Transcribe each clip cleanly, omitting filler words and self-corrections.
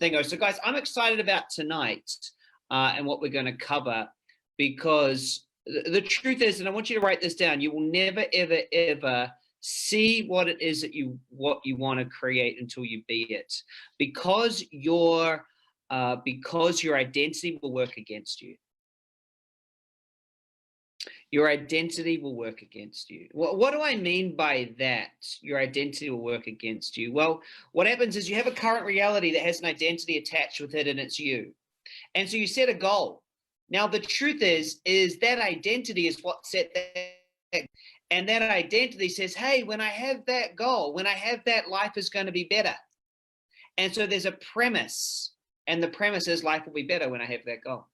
thing goes. So guys, I'm excited about tonight and what we're going to cover, because the truth is, and I want you to write this down, you will never, ever, ever see what it is that you want to create until you be it, because your identity will work against you. Your identity will work against you. What do I mean by that? Your identity will work against you. Well, what happens is you have a current reality that has an identity attached with it, and it's you. And so you set a goal. Now, the truth is that identity is what set that. And that identity says, hey, when I have that goal, when I have that, life is going to be better. And so there's a premise, and the premise is life will be better when I have that goal.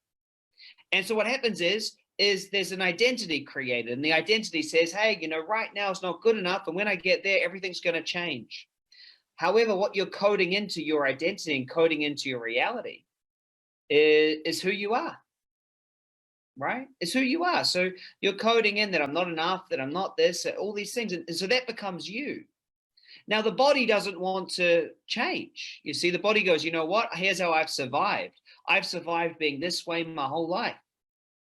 And so what happens is there's an identity created, and the identity says, hey, you know, right now it's not good enough, and when I get there, everything's going to change. However, what you're coding into your identity and coding into your reality is who you are, right? It's who you are. So you're coding in that I'm not enough, that I'm not this, all these things, and so that becomes you. Now, the body doesn't want to change. You see, the body goes, you know what? Here's how I've survived. I've survived being this way my whole life.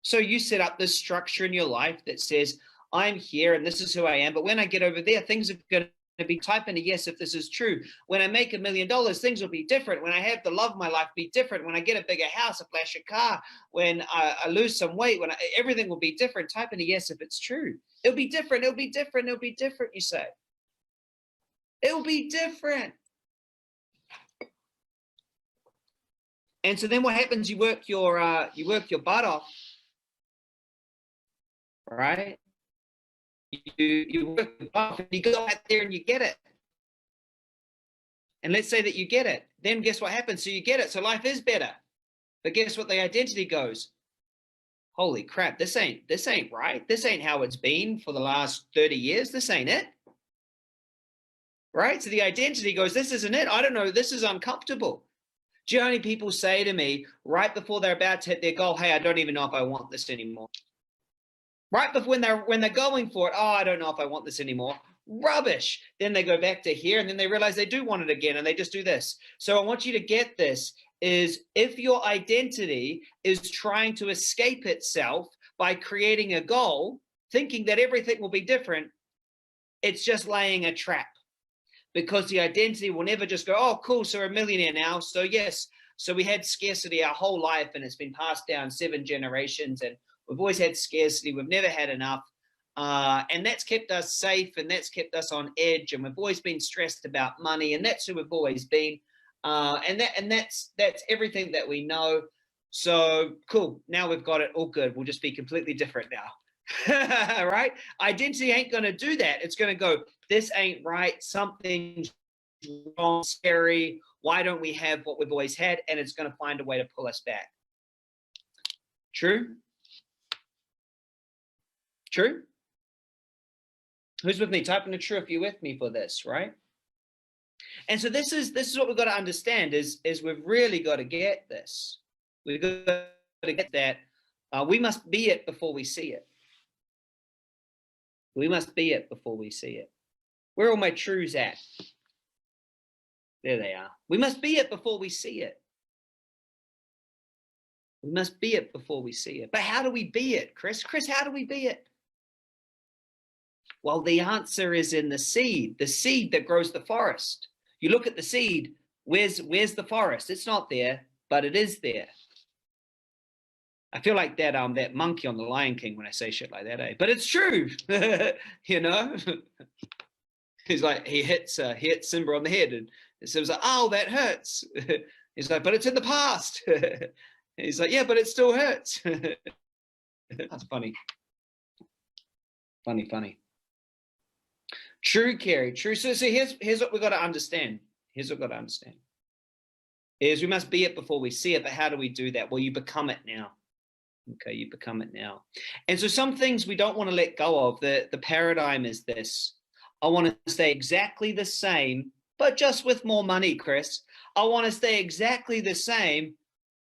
So you set up this structure in your life that says, I'm here and this is who I am. But when I get over there, things are going to be, type in a yes if this is true. When I make $1 million, things will be different. When I have the love of my life, be different. When I get a bigger house, a flashy car, when I lose some weight, everything will be different. Type in a yes if it's true. It'll be different. It'll be different. It'll be different, you say. It'll be different. And so then what happens? You work your butt off. Right? You work it off and you go out there and you get it. And let's say that you get it. Then guess what happens? So you get it. So life is better. But guess what? The identity goes, holy crap, this ain't right. This ain't how it's been for the last 30 years. This ain't it. Right? So the identity goes, this isn't it. I don't know. This is uncomfortable. Do you know how many people say to me right before they're about to hit their goal, hey, I don't even know if I want this anymore. Right before when they're going for it, oh, I don't know if I want this anymore. Rubbish. Then they go back to here and then they realize they do want it again and they just do this. So I want you to get this, is if your identity is trying to escape itself by creating a goal, thinking that everything will be different, it's just laying a trap, because the identity will never just go, oh, cool, so we're a millionaire now. So yes, so we had scarcity our whole life and it's been passed down 7 generations and we've always had scarcity. We've never had enough. And that's kept us safe and that's kept us on edge. And we've always been stressed about money. And that's who we've always been. And that's everything that we know. So cool. Now we've got it all good. We'll just be completely different now. Right? Identity ain't going to do that. It's going to go, this ain't right. Something's wrong, scary. Why don't we have what we've always had? And it's going to find a way to pull us back. True? True? Who's with me? Type in the true if you're with me for this, right? And so this is what we've got to understand is we've really got to get this. We've got to get that we must be it before we see it. We must be it before we see it. Where are all my trues at? There they are. We must be it before we see it. We must be it before we see it. But how do we be it, Chris? Chris, how do we be it? Well, the answer is in the seed that grows the forest. You look at the seed, where's the forest? It's not there, but it is there. I feel like that monkey on the Lion King when I say shit like that, eh? But it's true, you know. He's like, he hits Simba on the head, and Simba's like, oh, that hurts. He's like, but it's in the past. He's like, yeah, but it still hurts. That's funny. Funny. True, Carrie, true. So here's what we've got to understand. Is we must be it before we see it. But how do we do that? Well, you become it now. Okay, you become it now. And so some things we don't want to let go of. The paradigm is this. I want to stay exactly the same, but just with more money, Chris. I want to stay exactly the same,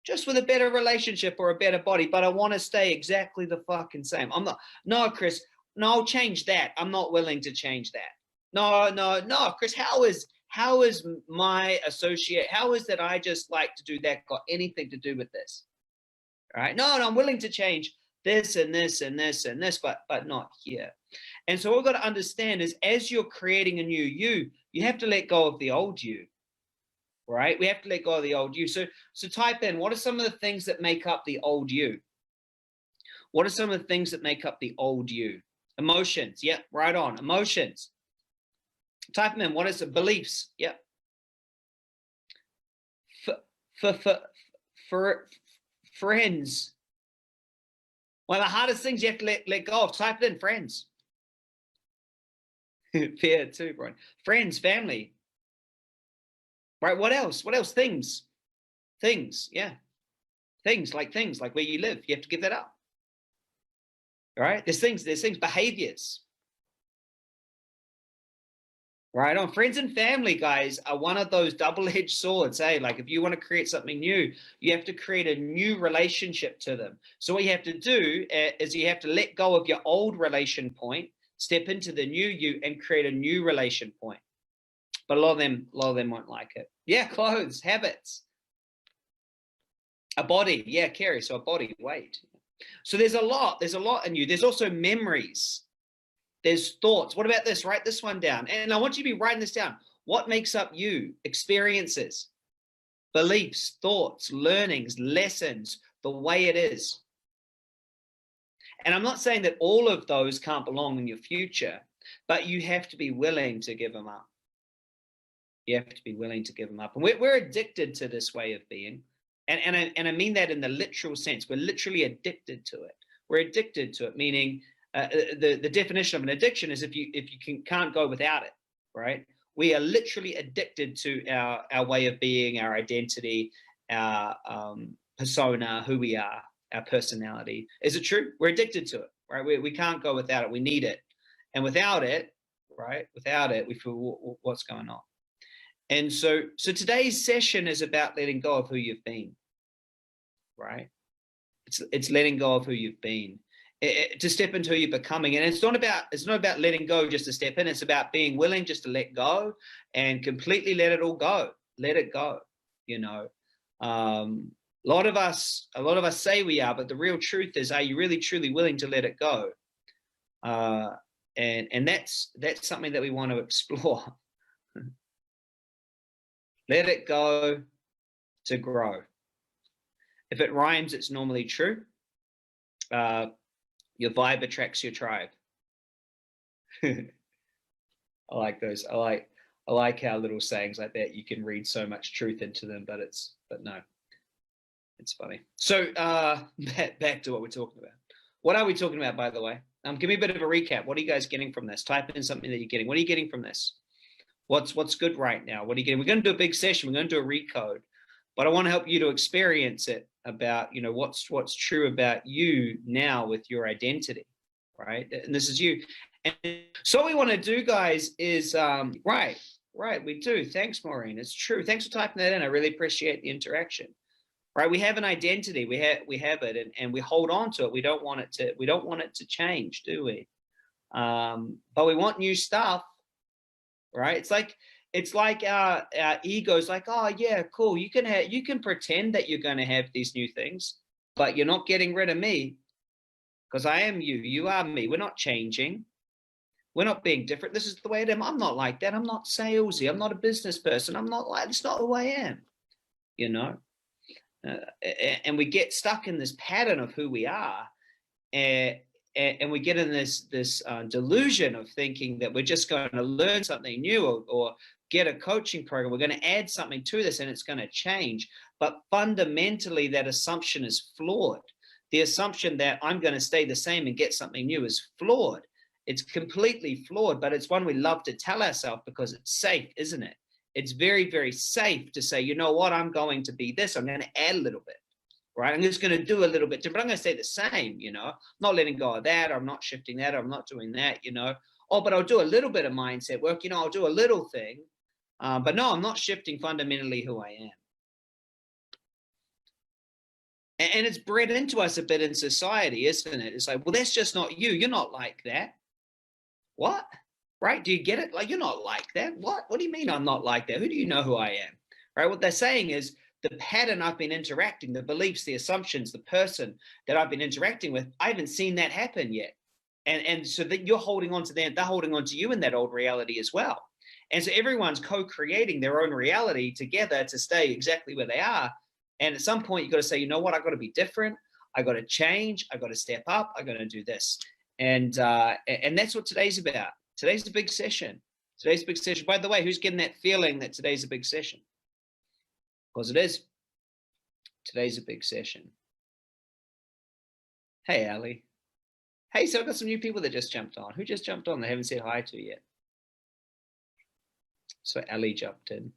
just with a better relationship or a better body, but I want to stay exactly the fucking same. I'm not, no, Chris, no, I'll change that. I'm not willing to change that. No, Chris, how is how is my associate, how is that I just like to do that got anything to do with this? All right. No, I'm willing to change this and this and this and this, but not here. And so what we've got to understand is as you're creating a new you, you have to let go of the old you. Right? We have to let go of the old you. So type in, what are some of the things that make up the old you? What are some of the things that make up the old you? Emotions. Yep. Right on. Emotions. Type them in. What is the beliefs? Yep. Friends. One of the hardest things you have to let go of. Type it in. Friends. Fear too, Brian. Friends, family. Right, what else? What else? Things. Yeah. Things like where you live. You have to give that up. All right, there's things, behaviors. Right on. Friends and family, guys, are one of those double-edged swords. Like if you want to create something new, you have to create a new relationship to them. So what you have to do is you have to let go of your old relation point, step into the new you, and create a new relation point. But a lot of them won't like it. Yeah, clothes, habits. A body, yeah, Carrie, so a body, weight. So there's a lot in you. There's also memories. There's thoughts. What about this? Write this one down. And I want you to be writing this down. What makes up you? Experiences, beliefs, thoughts, learnings, lessons, the way it is. And I'm not saying that all of those can't belong in your future, but you have to be willing to give them up. You have to be willing to give them up. And we're addicted to this way of being. And I mean that in the literal sense. We're literally addicted to it. We're addicted to it, meaning the definition of an addiction is if you can't go without it, right? We are literally addicted to our way of being, our identity, our persona, who we are, our personality. Is it true? We're addicted to it, right? We can't go without it. We need it. And without it, right? Without it, we feel what's going on. And so today's session is about letting go of who you've been, right? It's letting go of who you've been, to step into who you're becoming. And it's not about letting go just to step in. It's about being willing just to let go and completely let it all go. Let it go. You know, a lot of us say we are, but the real truth is, are you really truly willing to let it go? And that's something that we want to explore. Let it go to grow. If it rhymes, it's normally true. Your vibe attracts your tribe. I like those. I like how little sayings like that, you can read so much truth into them, but no, it's funny. So back to what we're talking about. What are we talking about, by the way? Give me a bit of a recap. What are you guys getting from this? Type in something that you're getting. What are you getting from this? What's good right now? What are you getting? We're going to do a big session. We're going to do a recode, but I want to help you to experience it about, you know, what's true about you now with your identity, right? And this is you. And so what we want to do, guys, is right, we do. Thanks, Maureen. It's true. Thanks for typing that in. I really appreciate the interaction. Right? We have an identity. We have it, and we hold on to it. We don't want it to change, do we? But we want new stuff. Right? It's like our ego's like, oh yeah, cool. You can pretend that you're going to have these new things, but you're not getting rid of me, because I am you. You are me. We're not changing. We're not being different. This is the way I am. I'm not like that. I'm not salesy. I'm not a business person. I'm not like. It's not who I am. You know. And we get stuck in this pattern of who we are, and we get in this delusion of thinking that we're just going to learn something new or get a coaching program. We're going to add something to this and it's going to change. But fundamentally, that assumption is flawed. The assumption that I'm going to stay the same and get something new is flawed. It's completely flawed, but it's one we love to tell ourselves because it's safe, isn't it? It's very, very safe to say, you know what, I'm going to be this. I'm going to add a little bit. Right? I'm just going to do a little bit, but I'm going to stay the same, you know, I'm not letting go of that. Or I'm not shifting that. Or I'm not doing that, you know. Oh, but I'll do a little bit of mindset work, you know, I'll do a little thing. But no, I'm not shifting fundamentally who I am. And it's bred into us a bit in society, isn't it? It's like, well, that's just not you. You're not like that. What? right? Do you get it? Like, you're not like that. What do you mean I'm not like that? Who do you know who I am? Right? What they're saying is the pattern I've been interacting, the beliefs, the assumptions, the person that I've been interacting with, I haven't seen that happen yet. And so that you're holding on to them, they're holding on to you in that old reality as well. And so everyone's co-creating their own reality together to stay exactly where they are. And at some point, you've got to say, you know what, I've got to be different. I got to change. I got to step up. I got to do this. And that's what today's about. Today's a big session. Today's a big session. By the way, who's getting that feeling that today's a big session? Because it is. Today's a big session. Hey, Ali. Hey, so I've got some new people that just jumped on. Who just jumped on? They haven't said hi to yet. So Ali jumped in.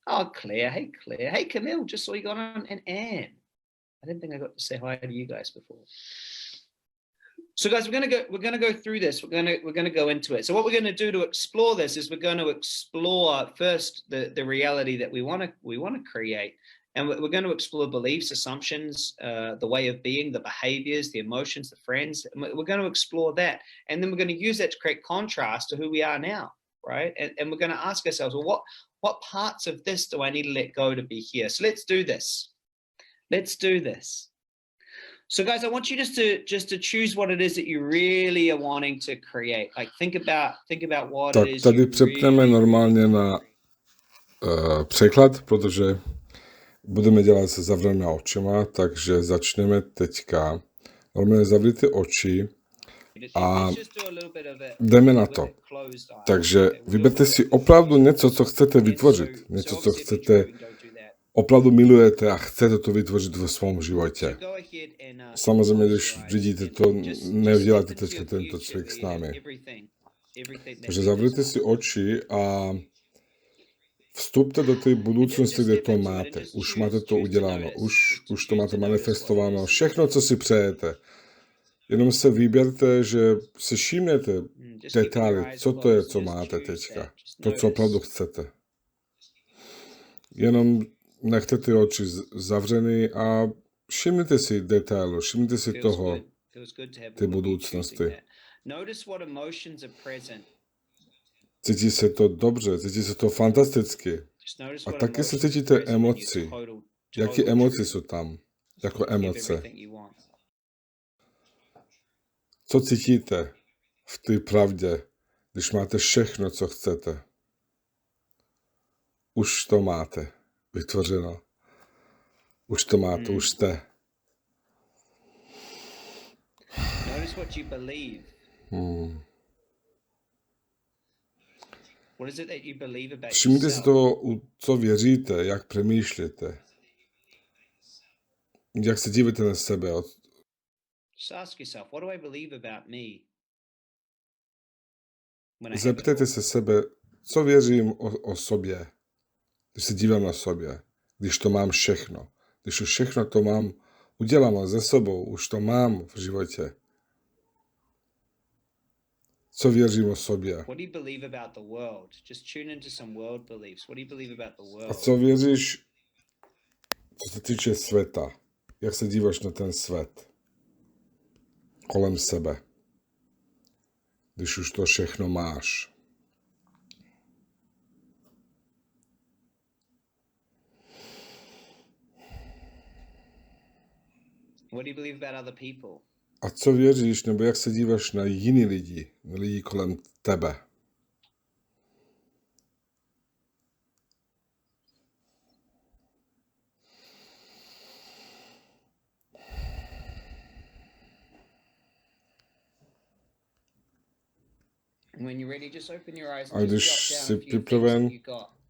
Oh, Claire. Hey, Claire. Hey, Camille. Just saw you got on. And Anne. I didn't think I got to say hi to you guys before. So, guys, we're gonna go through this. We're gonna go into it. So, what we're gonna do to explore this is we're going to explore first the reality that we want to create, and we're going to explore beliefs, assumptions, the way of being, the behaviors, the emotions, the friends. And we're going to explore that, and then we're going to use that to create contrast to who we are now, right? And we're going to ask ourselves, well, what parts of this do I need to let go to be here? So let's do this. Let's do this. So, guys, I want you just to choose what it is that you really are wanting to create. Like, think about what Tak it is tady you přepneme really, normálně na překlad, protože budeme dělat se zavřenýma očima, takže začneme teďka. Normálně zavřete oči a jdeme na to. Takže vyberte si opravdu něco, co chcete vytvořit. Něco, co chcete, opravdu milujete a chcete to vytvořit ve svém životě. Samozřejmě, když vidíte to, neuděláte teďka tento cvik s námi. Takže zavřete si oči a vstupte do té budoucnosti, kde to máte. Už máte to uděláno, už to máte manifestováno, všechno, co si přejete. Jenom se vyberte, že se všimnete detaily, co to je, co máte teďka. To, co opravdu chcete. Jenom nechte ty oči zavřený a všimněte si detailu, všimněte si toho, ty budoucnosti. Cítí se to dobře, cítí se to fantasticky. A taky se cítíte emoci. Jaké emoce jsou tam? Jako emoce. Co cítíte v té pravdě, když máte všechno, co chcete? Už to máte vytvořeno. Už to máte, už jste. Všimněte si toho, co věříte, jak přemýšlíte. Jak se díváte na sebe. Zeptejte se sebe, co věřím o sobě, když se dívám na sobě, když to mám všechno. Když už všechno to mám uděláno ze sebou, už to mám v životě. Co věřím o sobě? A co věříš, co se týče světa? Jak se díváš na ten svět kolem sebe, když už to všechno máš? A co věříš, nebo jak se díváš na jiný lidi, na lidi kolem tebe? A když jsi připraven,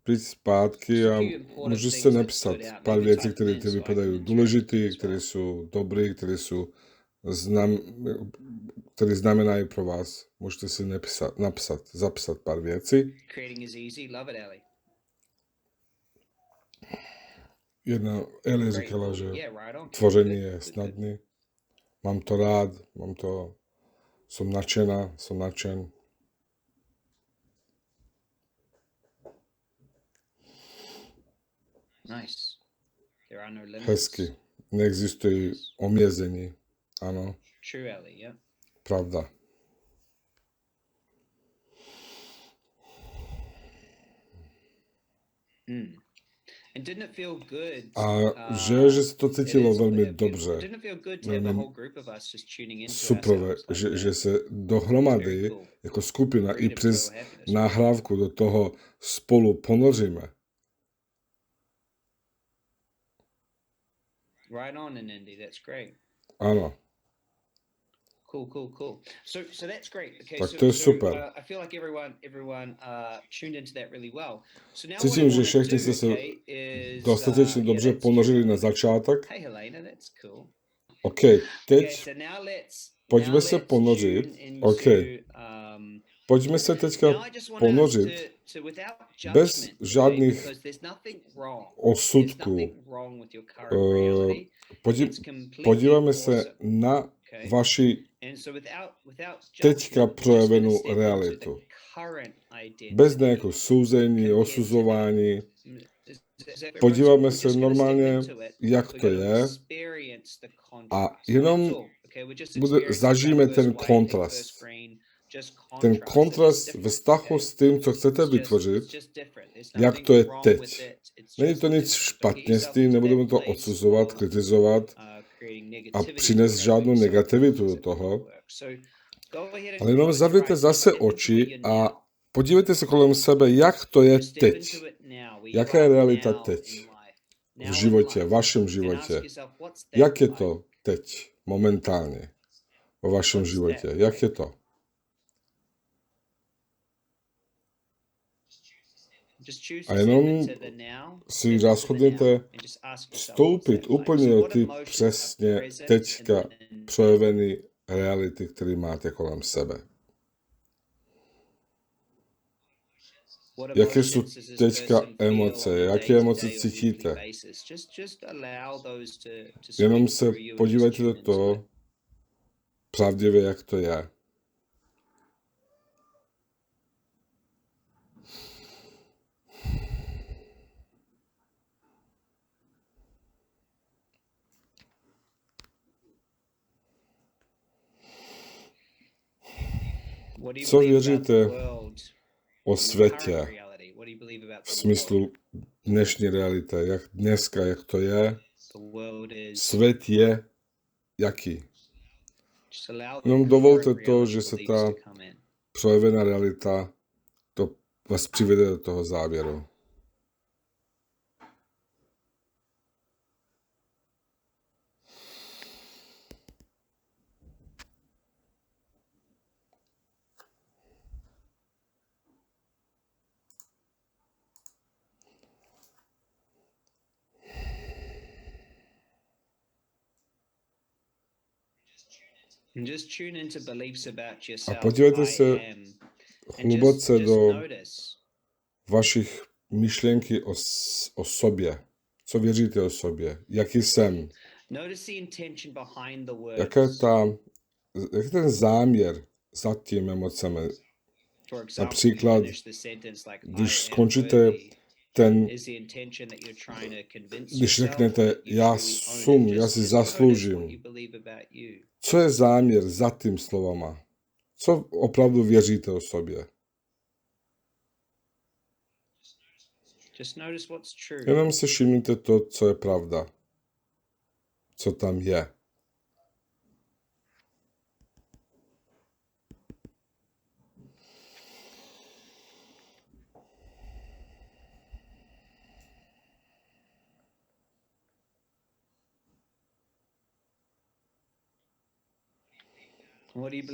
přijď zpátky a můžeš se napsat pár věcí, které ti vypadají důležité, které jsou dobré, které znamenají pro vás. Můžete si zapsat pár věcí. Jedna Eli říkala, že tvoření je snadné. Mám to rád, jsem nadšená, jsem nadšen. Hezky. Neexistuje omezení. Ano. Pravda. And didn't it feel good? A že se to cítilo velmi Didn't dobře, it feel good to have a velmi whole group of us just tuning into super, ourselves like that? že se dohromady Very cool. jako skupina i Freedom, přes joy, happiness. nahrávku do toho spolu ponoříme. Right on, Andy. That's great. Ano, Cool. So that's great. Okay, tak to je super. I feel like everyone tuned into that really well. So now Cítím, že všichni jste se dostatečně dobře ponořili na začátek. Hey Helena, that's cool. OK, Okay, teď so pojďme se ponořit. OK, pojďme se teďka ponořit bez žádných osudků. Podíváme se na vaši teďka projevenou realitu. Bez nějakého souzení, osuzování. Podíváme se normálně, jak to je, a jenom zažijeme ten kontrast. Ten kontrast ve vztahu s tím, co chcete vytvořit, jak to je teď. Není to nic špatně s tím, nebudeme to odsuzovat, kritizovat a přinést žádnou negativitu do toho. Ale jenom zavřete zase oči a podívejte se kolem sebe, jak to je teď. Jaká je realita teď v životě, v vašem životě. Jak je to teď, momentálně, v vašem životě. Jak je to? A jenom si rozhodněte vstoupit úplně do ty přesně teďka projevené reality, které máte kolem sebe. Jaké jsou teďka emoce? Jaké emoce cítíte? Jenom se podívejte do toho pravdivě, jak to je. Co věříte o světě v smyslu dnešní reality? Jak dneska, jak to je? Svět je jaký? Jenom dovolte to, že se ta projevená realita to vás přivede do toho závěru. A podívejte se hluboce do vašich myšlenky o sobě. Co věříte o sobě? Jaký jsem? Jaký je ten záměr za tím emocemi? Například, když skončíte když řeknete, já si zasloužím. Co je záměr za tím slovama? Co opravdu věříte o sobě? Jenom si všimněte to, co je pravda. Co tam je.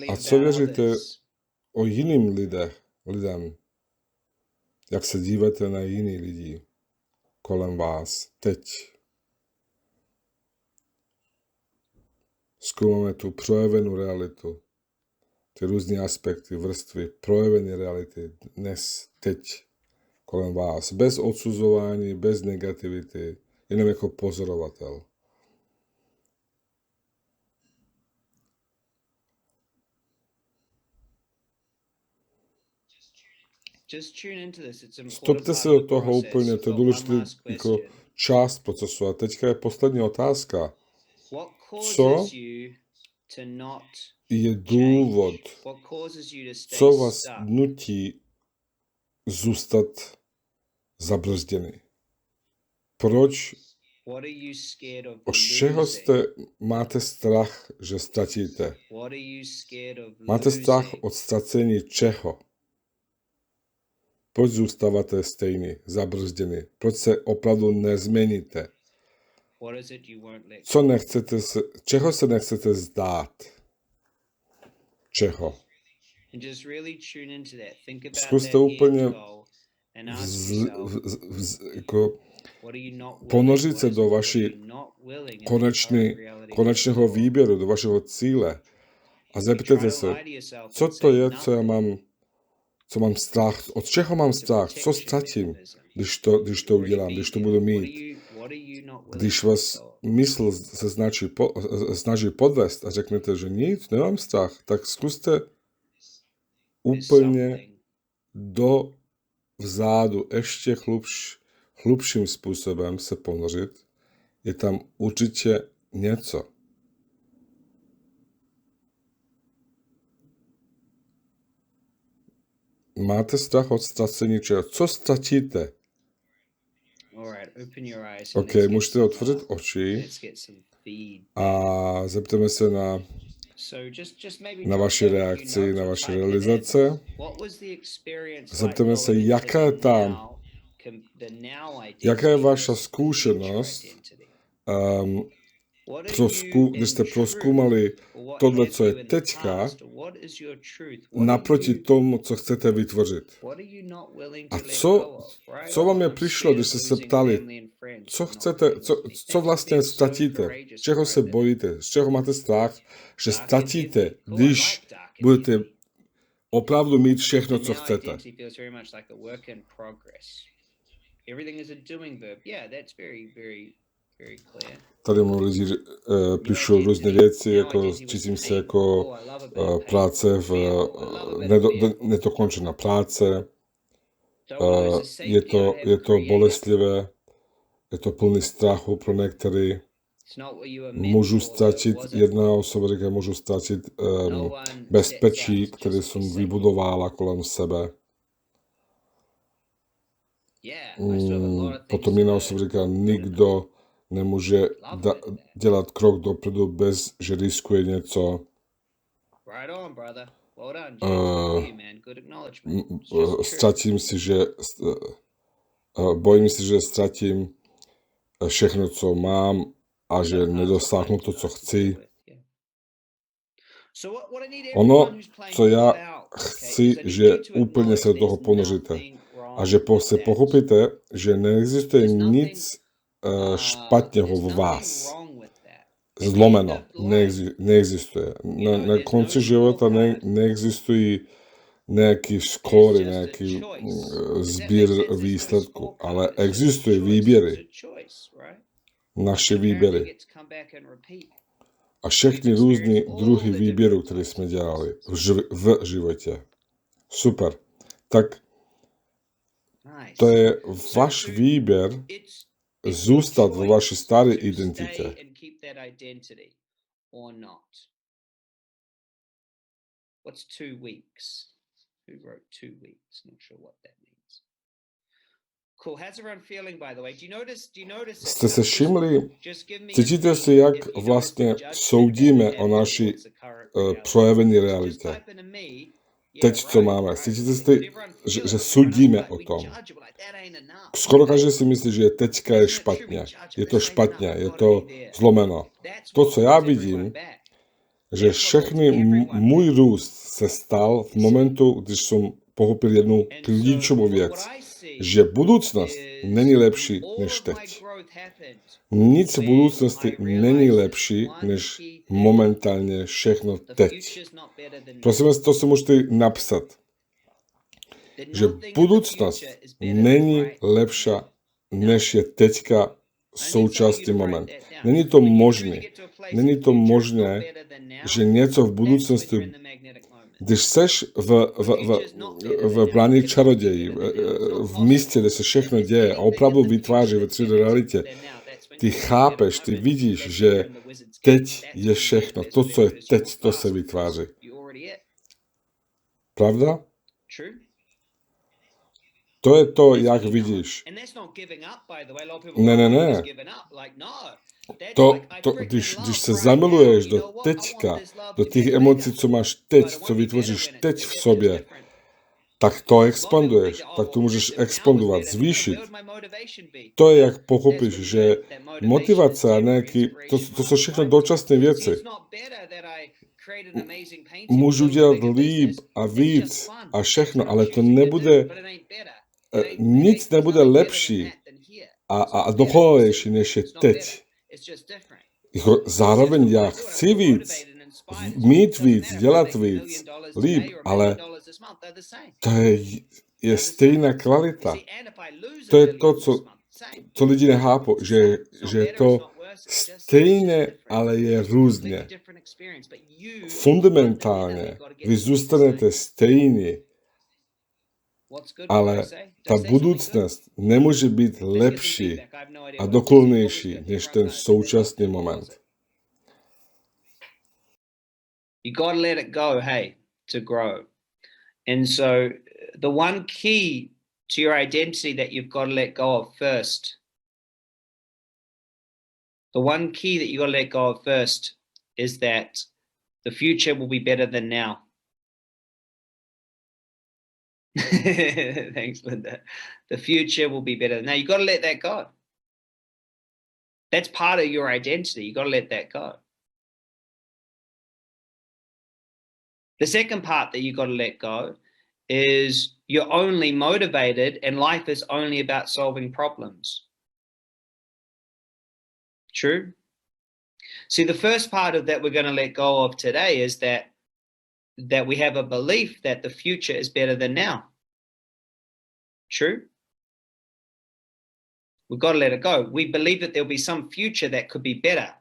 A co věříte o jiným lidem? Jak se díváte na jiný lidi kolem vás teď? Zkoumáme tu projevenou realitu, ty různé aspekty, vrstvy, projevené reality dnes, teď kolem vás. Bez odsuzování, bez negativity, jenom jako pozorovatel. Vstupte se do toho úplně, to je důležitý jako část procesu. A teďka je poslední otázka. Co je důvod, co vás nutí zůstat zabrzděný? proč, What are you scared of od čeho losing? máte strach, že ztratíte? What are you scared of Máte strach losing? od ztracení čeho? Proč zůstáváte stejný, zabrzděný? Proč se opravdu nezměníte? What is it you won't let Co go? nechcete čeho se nechcete zdát? Čeho? And just really tune into that. Think about Zkuste that úplně end goal and ask yourself, jako what are you not willing? ponořit se What do are vaší you not willing in the current reality? konečného výběru, do vašeho cíle. A You zeptejte try to se, lie to yourself co and to say je, co mám strach, od čeho mám it's a strach, co protection ztratím, mechanism. když to udělám, když to budu mít. What are you not willing Když to vás let go of? mysl se snaží podvést a řeknete, že nic, nemám strach, tak zkuste There's úplně something do vzadu ještě hlubším způsobem se ponořit. Je tam určitě něco. Máte strach od ztracení čeho? Co ztratíte? Alright, open your eyes and OK, let's get můžete some, otevřít oči let's get some feed. a zeptejme se na So just maybe na jot vaši down a few reakci, notes na or vaši type it in. realizace. What was the experience Zeptejme like se, going into jaká je the ta, now, the now identity jaká je vaša versus the future zkušenost, identity? um, What are you když jste in truth, proskoumali or what tohle, have co you je in the teďka, past, or what is your truth? What are naproti you, tomu, co chcete vytvořit. what are you not willing A to let go of, right? co vám je I'm přišlo, scared když of jste se losing ptali, family and friends, co but not chcete, feeling co me. co Thanks for vlastně being so ztratíte, courageous to čeho se write that. bojíte, z čeho máte strach, že Dark and ztratíte, heavy. Cool, I když like dark and budete heavy. opravdu mít všechno, The co now chcete. identity feels very much like a work in progress. Everything is a doing verb. Yeah, that's very clear. Tady mu lidi píšou různé věci, jako cítím se jako práce v nedokončená práce, je to bolestlivé, je to plný strachu pro některé. Můžu ztratit, jedna osoba říká, můžu ztratit bezpečí, které jsem vybudovala kolem sebe. Potom jiná osoba říká, nikdo nemůže dělat krok dopředu, bez že riskuje něco. Bojím se, že ztratím všechno, co mám, a že nedosáhnu to, co chci. Ono, co já chci, že úplně se do toho ponoříte a že se pochopíte, že neexistuje nic špatného v vás. Zlomeno. Neexistuje. Na konci života neexistují nějaký skóry, nějaký sbír výsledků, ale existují výběry. Naše výběry. A všechny různé druhy výběrů, které jsme dělali v životě. Super. Tak to je váš výběr zůstat ve vaší staré identitě. What's 2 weeks? Who wrote 2 weeks? Not sure what that means. Cool. How's everyone feeling, by the way? Do you notice? Jste se všimli, cítíte se, jak vlastně soudíme o naší projevené realitě. Teď, co máme. Cítíte se, že soudíme o tom. Skoro každý si myslí, že teďka je špatně. Je to špatně, je to zlomeno. To, co já vidím, že všechny můj růst se stal v momentu, když jsem pochopil jednu klíčovou věc, že budoucnost není lepší než teď. Nic v budoucnosti není lepší než momentálně všechno teď. Prosím vás, to si můžete napsat, že budoucnost není lepší než je teďka současný moment. Není to možné. Není to možné, že něco v budoucnosti, když seš v bráně čarodějí, v místě, kde se všechno děje a opravdu vytváří ve 3D realitě, ty chápeš, ty vidíš, že teď je všechno. To, co je teď, to se vytváří. Pravda? To je to, jak vidíš. And that's not giving up, by the way. A lot of people Ne, go, ne, "I'm ne. just giving up." Like, no. That's To, like, I to freaking když love se right zamiluješ now. You do know what? I want teďka, this love do to těch get emocí, better. co máš But teď, it won't co be vytvoříš better when teď it v gets sobě, different. tak to A lot of people expanduješ, think, tak to "Oh, můžeš listen, now it's expandovat, better." No, zvýšit. where would my motivation be? To je, jak That's pochopíš, where you že learn that motivation is motivace a temporary, nějaký, to inspiration jsou lasts všechno a dočasné lifetime. See, věci. it's not better that I create an amazing painting, Můžu build a dělat bigger líp business. a It's just víc fun. a That's všechno, what I'm ale to choosing to do, nebude, but it ain't better. nic nebude There's nothing better than lepší that than here. a It's not better, you dokonalejší, see. než je It's not better. teď. It's just different. Zároveň já chci víc, mít víc, dělat víc, líp, ale to je stejná kvalita. To je to, co lidi nechápou, že je to stejné, ale je různě. Fundamentálně vy zůstanete stejní, ale ta budoucnost nemůže být lepší a dokonalejší než ten současný moment. You got to let it go, hey, to grow. And so the one key to your identity that you've got to let go of first, the one key that you got to let go of first is that the future will be better than now. Thanks, Linda. The future will be better. Now you got to let that go. That's part of your identity. You got to let that go. The second part that you got to let go is you're only motivated and life is only about solving problems. True? See, the first part of that we're going to let go of today is that we have a belief that the future is better than now. True? We've got to let it go. We believe that there'll be some future that could be better.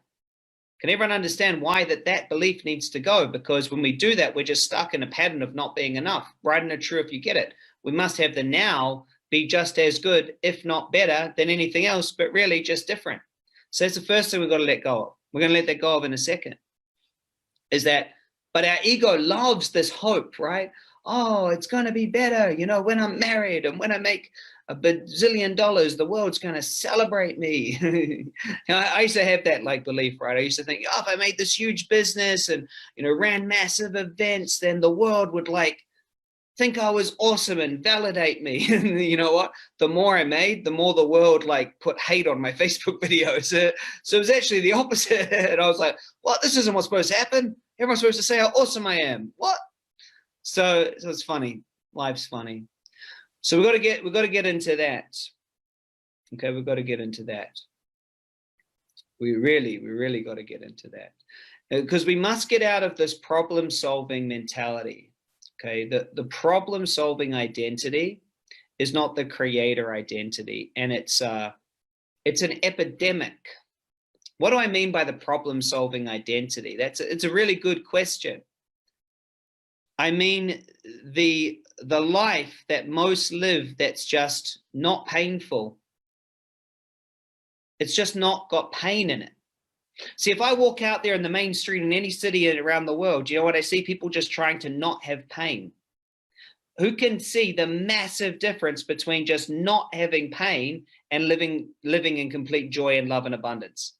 Can everyone understand why that belief needs to go? Because when we do that, we're just stuck in a pattern of not being enough. Right and true if you get it. We must have the now be just as good, if not better, than anything else, but really just different. So that's the first thing we've got to let go of. We're going to let that go of in a second. Is that, but our ego loves this hope, right? Oh, it's going to be better, you know, when I'm married and when I make $1 bazillion, the world's going to celebrate me. I used to have that like belief, right? I used to think, oh, if I made this huge business and, you know, ran massive events, then the world would like think I was awesome and validate me. And you know what? The more I made, the more the world like put hate on my Facebook videos. So it was actually the opposite. And I was like, what? This isn't what's supposed to happen. Everyone's supposed to say how awesome I am. What? So it's funny. Life's funny. So we've got to get into that. Okay, we've got to get into that. We really got to get into that. Because we must get out of this problem-solving mentality. Okay, the problem-solving identity is not the creator identity, and it's an epidemic. What do I mean by the problem-solving identity? It's a really good question. I mean the life that most live that's just not painful. It's just not got pain in it. See, if I walk out there in the main street in any city around the world, you know what I see? People just trying to not have pain. Who can see the massive difference between just not having pain and living in complete joy and love and abundance?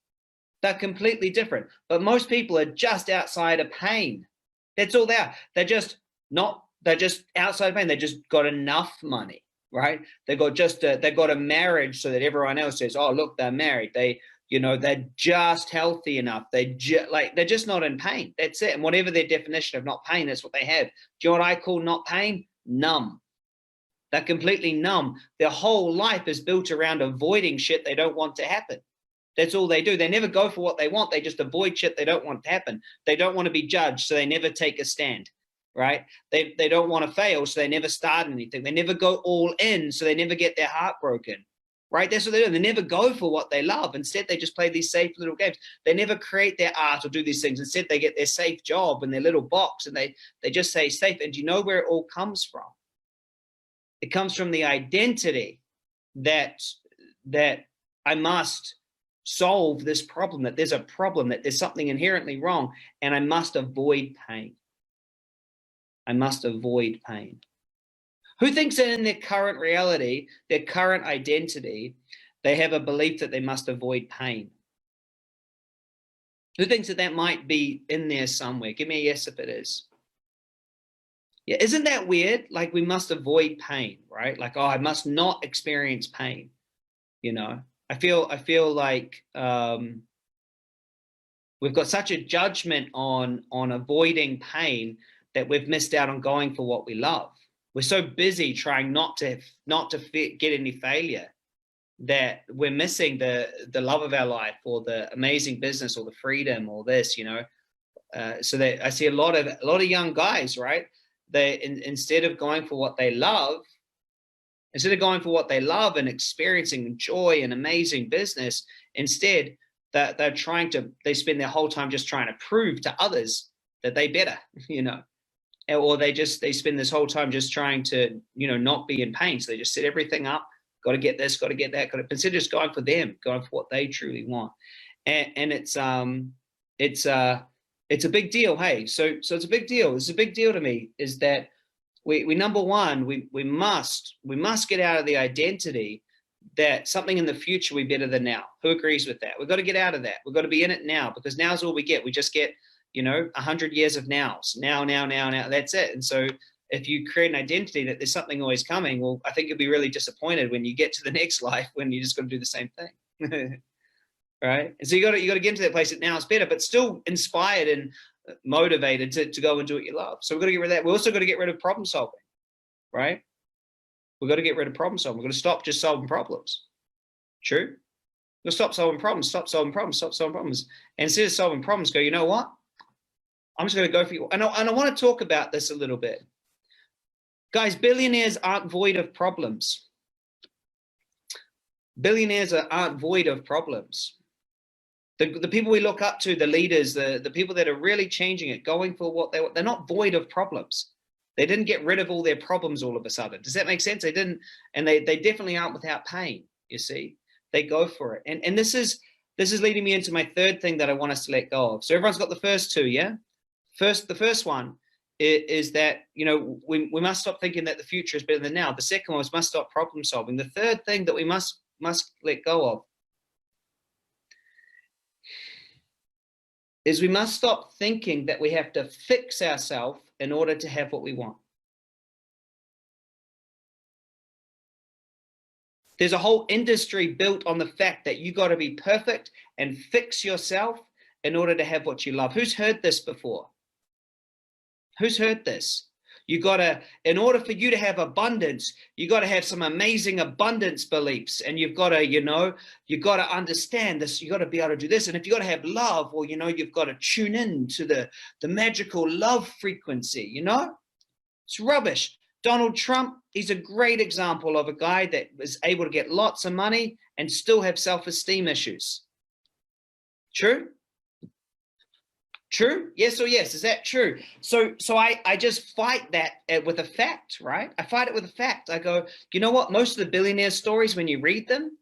They're completely different. But most people are just outside of pain. That's all they are. They're just outside of pain. They just got enough money, right? They got a marriage so that everyone else says, oh, look, they're married. They're just healthy enough. They're just not in pain. That's it. And whatever their definition of not pain, that's what they have. Do you know what I call not pain? Numb. They're completely numb. Their whole life is built around avoiding shit they don't want to happen. That's all they do. They never go for what they want. They just avoid shit they don't want to happen. They don't want to be judged, so they never take a stand, right? They don't want to fail, so they never start anything. They never go all in, so they never get their heart broken, right? That's what they do. They never go for what they love. Instead, they just play these safe little games. They never create their art or do these things. Instead, they get their safe job in their little box, and they just say safe. And do you know where it all comes from? It comes from the identity that I must solve this problem, that there's a problem, that there's something inherently wrong, and I must avoid pain. I must avoid pain. Who thinks that in their current reality, their current identity, they have a belief that they must avoid pain? Who thinks that that might be in there somewhere? Give me a yes if it is. Yeah, isn't that weird? Like, we must avoid pain, right? Like, oh, I must not experience pain. You know, I feel like we've got such a judgment on avoiding pain that we've missed out on going for what we love. We're so busy trying not to get any failure that we're missing the love of our life, or the amazing business, or the freedom, or this, you know. So that I see a lot of young guys, right? They instead of going for what they love, and experiencing joy and amazing business, instead that they spend their whole time just trying to prove to others that they better, you know. Or they spend this whole time just trying to, you know, not be in pain. So they just set everything up, got to get this, got to get that, instead of just going for them, going for what they truly want. And it's a big deal. Hey, so it's a big deal. It's a big deal to me, is that we number one, we must get out of the identity that something in the future we better than now. Who agrees with that? We've got to get out of that. We've got to be in it now, because now's all we get. We just get, you know, 100 years of nows. Now. That's it. And so if you create an identity that there's something always coming, well, I think you'll be really disappointed when you get to the next life, when you just got to do the same thing. Right? And so you got to get into that place that now is better, but still inspired and motivated to go and do what you love. So we've got to get rid of that. We also got to get rid of problem solving, right? We've got to get rid of problem solving. We've got to stop just solving problems. True? We'll stop solving problems. And instead of solving problems, go, you know what? I'm just going to go for you. And I want to talk about this a little bit. Guys, billionaires aren't void of problems. Billionaires aren't void of problems. The people we look up to, the leaders, the people that are really changing it, going for what they're not void of problems. They didn't get rid of all their problems all of a sudden. Does that make sense? They didn't, and they definitely aren't without pain, you see. They go for it. And this is leading me into my third thing that I want us to let go of. So everyone's got the first two, yeah? The first one is that, you know, we must stop thinking that the future is better than now. The second one is must stop problem solving. The third thing that we must let go of is we must stop thinking that we have to fix ourselves in order to have what we want. There's a whole industry built on the fact that you got to be perfect and fix yourself in order to have what you love. Who's heard this before? Who's heard this? You got to, in order for you to have abundance, you got to have some amazing abundance beliefs, and you've got to, you know, you got to understand this. You got to be able to do this. And if you got to have love, well, you know, you've got to tune in to the magical love frequency, you know, it's rubbish. Donald Trump, he's a great example of a guy that was able to get lots of money and still have self-esteem issues. True? True? Yes or yes? Is that true? So I just fight that with a fact, right? I fight it with a fact. I go, you know what? Most of the billionaire stories, when you read them,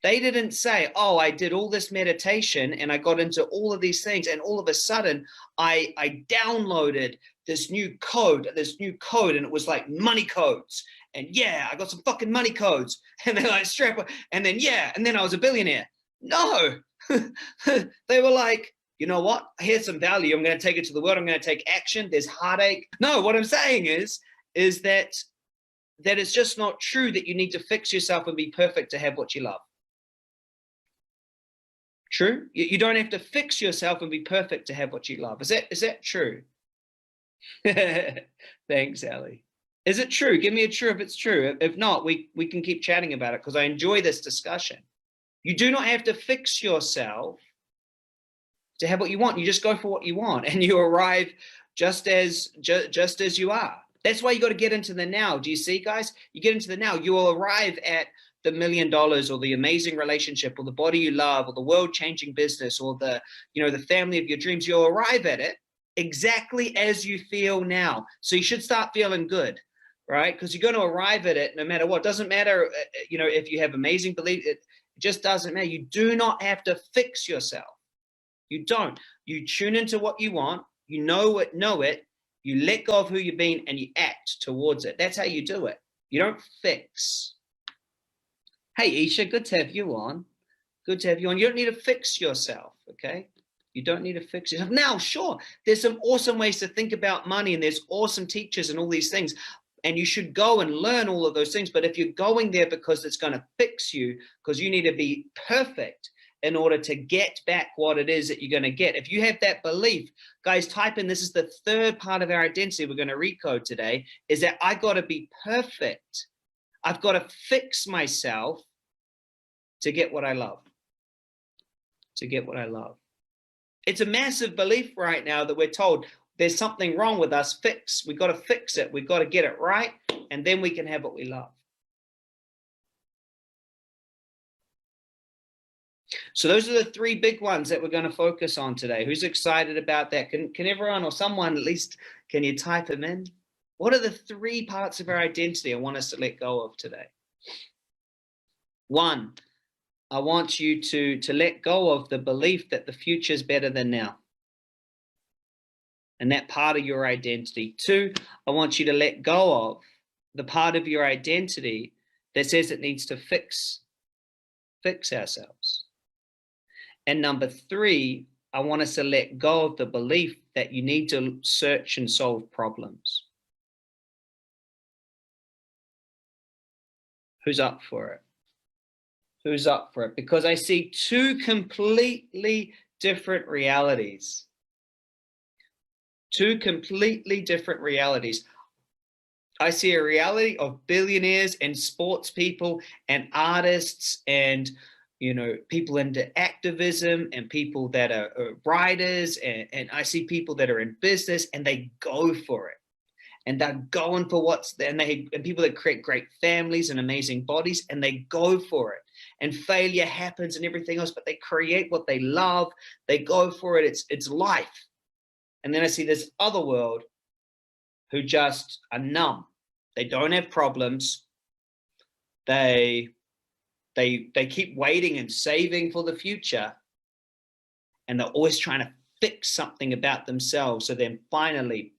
they didn't say, oh, I did all this meditation and I got into all of these things, and all of a sudden I downloaded this new code, and it was like money codes. And yeah, I got some fucking money codes. And they're like, strap, and then yeah, and then I was a billionaire. No. They were like, you know what? Here's some value. I'm going to take it to the world. I'm going to take action. There's heartache. No, what I'm saying is that it's just not true that you need to fix yourself and be perfect to have what you love. True? You don't have to fix yourself and be perfect to have what you love. Is that true? Thanks, Ali. Is it true? Give me a true if it's true. If not, we can keep chatting about it, because I enjoy this discussion. You do not have to fix yourself to have what you want. You just go for what you want, and you arrive just as you are. That's why you got to get into the now. Do you see, guys? You get into the now, you will arrive at the $1 million, or the amazing relationship, or the body you love, or the world-changing business, or the, you know, the family of your dreams. You'll arrive at it exactly as you feel now. So you should start feeling good, right? Because you're going to arrive at it no matter what. Doesn't matter, you know, if you have amazing belief, it just doesn't matter. You do not have to fix yourself. You don't. You tune into what you want. You know it. You let go of who you've been, and you act towards it. That's how you do it. You don't fix. Hey, Isha, good to have you on. Good to have you on. You don't need to fix yourself, okay? You don't need to fix yourself. Now, sure, there's some awesome ways to think about money, and there's awesome teachers and all these things, and you should go and learn all of those things. But if you're going there because it's going to fix you, because you need to be perfect in order to get back what it is that you're going to get. If you have that belief, guys, type in, this is the third part of our identity we're going to recode today, is that I got to be perfect. I've got to fix myself to get what I love. To get what I love. It's a massive belief right now that we're told there's something wrong with us. We got to fix it. We got to get it right, and then we can have what we love. So those are the three big ones that we're going to focus on today. Who's excited about that? Can everyone, or someone at least, can you type them in? What are the three parts of our identity I want us to let go of today? One, I want you to let go of the belief that the future is better than now. And that part of your identity. Two, I want you to let go of the part of your identity that says it needs to fix ourselves. And number three, I want us to let go of the belief that you need to search and solve problems. Who's up for it? Who's up for it? Because I see two completely different realities. Two completely different realities. I see a reality of billionaires and sports people and artists and, you know, people into activism and people that are writers, and I see people that are in business and they go for it. And they're going for what's there, and people that create great families and amazing bodies, and they go for it. And failure happens and everything else, but they create what they love. They go for it. It's life. And then I see this other world who just are numb. They don't have problems. They keep waiting and saving for the future. And they're always trying to fix something about themselves. So then finally,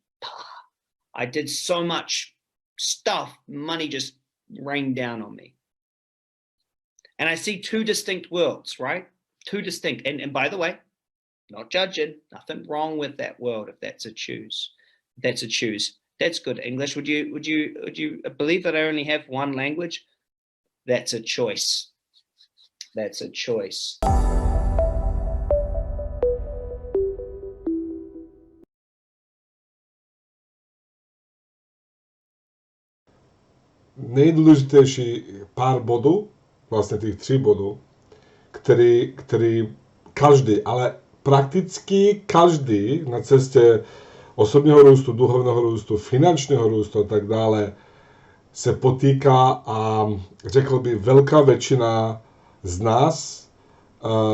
I did so much stuff, money just rained down on me. And I see two distinct worlds, right? Two distinct. And by the way, not judging, nothing wrong with that world if that's a choose. That's a choose. That's good English. Would you believe that I only have one language? That's a choice. That's a choice. Nejdůležitější pár bodů, vlastně těch 3 bodů, který každý, ale prakticky každý na cestě osobního růstu, duchovního růstu, finančního růstu a tak dále se potýká a řekl by velká většina z nás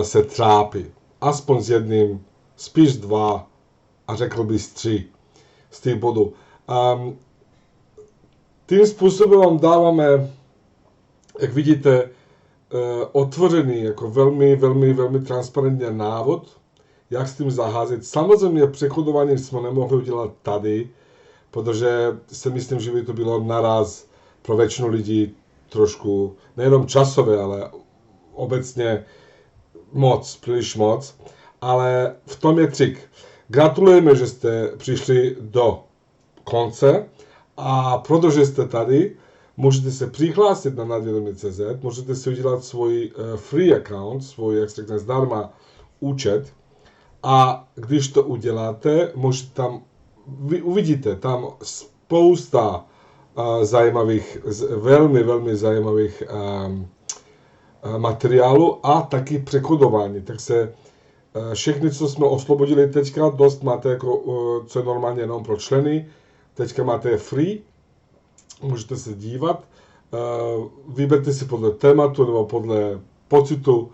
se trápí. Aspoň s jedním, spíš 2 a řekl by 3 z těch bodů. Tím způsobem vám dáváme, jak vidíte, otvorený, jako velmi transparentní návod, jak s tím zaházet. Samozřejmě přechodování jsme nemohli udělat tady, protože si myslím, že by to bylo naraz pro většinu lidí trošku, nejenom časové, ale obecně příliš moc. Ale v tom je trik. Gratulujeme, že jste přišli do konce. A protože jste tady, můžete se přihlásit na nadvědomí.cz, můžete si udělat svůj free account, svůj, jak se řekne, zdarma účet. A když to uděláte, můžete tam, vy uvidíte tam spousta zajímavých, velmi zajímavých materiálů a taky překodování. Tak se všechny, co jsme oslobodili teďka, dost máte, jako, co je normálně jenom pro členy. Teďka máte free, můžete se dívat, vyberte si podle tématu nebo podle pocitu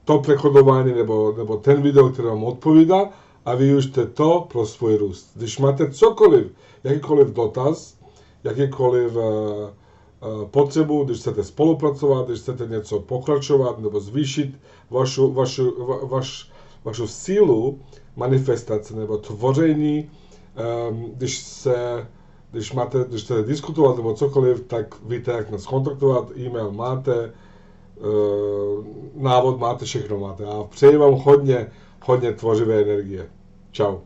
to přechodování nebo ten video, který vám odpovídá, a využijte to pro svůj růst. Když máte cokoliv, jakýkoliv dotaz, jakýkoliv potřebu, když chcete spolupracovat, když chcete něco pokračovat nebo zvýšit vašu sílu manifestace nebo tvoření, když se když chcete diskutovat nebo cokoliv, tak víte, jak nás kontaktovat, e-mail máte, návod máte, všechno máte. A přeji vám hodně tvořivé energie. Čau.